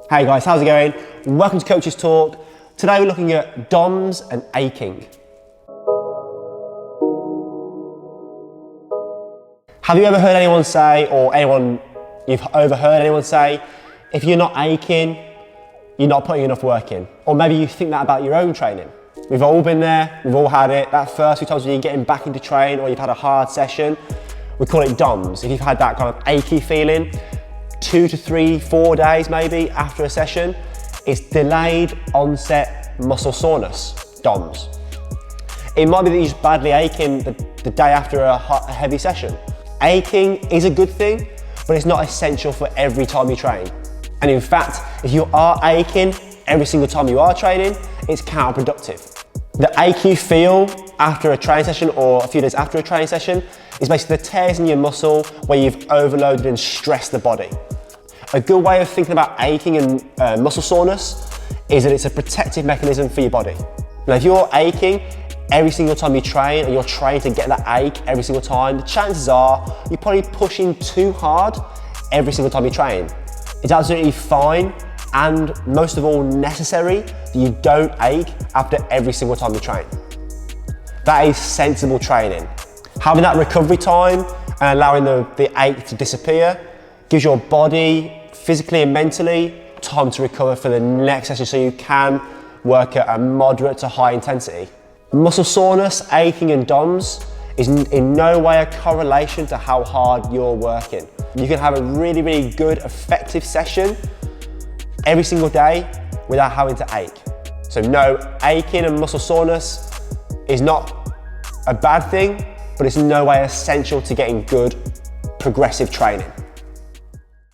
Hey guys, how's it going? Welcome to Coach's Talk. Today we're looking at DOMS and aching. Have you ever heard anyone say, or you've overheard anyone say, if you're not aching, you're not putting enough work in? Or maybe you think that about your own training. We've all been there, we've all had it. That first few times when you're getting back into train or you've had a hard session, we call it DOMS. If you've had that kind of achy feeling, 2 to 3, 4 days maybe after a session, it's delayed onset muscle soreness, DOMS. It might be that you're just badly aching the day after a heavy session. Aching is a good thing, but it's not essential for every time you train. And in fact, if you are aching every single time you are training, it's counterproductive. The ache you feel after a training session or a few days after a training session is basically the tears in your muscle where you've overloaded and stressed the body. A good way of thinking about aching and muscle soreness is that it's a protective mechanism for your body. Now, if you're aching every single time you train and you're trained to get that ache every single time, the chances are you're probably pushing too hard every single time you train. It's absolutely fine and most of all necessary that you don't ache after every single time you train. That is sensible training. Having that recovery time and allowing the ache to disappear gives your body, physically and mentally, time to recover for the next session so you can work at a moderate to high intensity. Muscle soreness, aching and DOMS is in no way a correlation to how hard you're working. You can have a really, really good, effective session every single day without having to ache. So no, aching and muscle soreness is not a bad thing, but it's in no way essential to getting good, progressive training.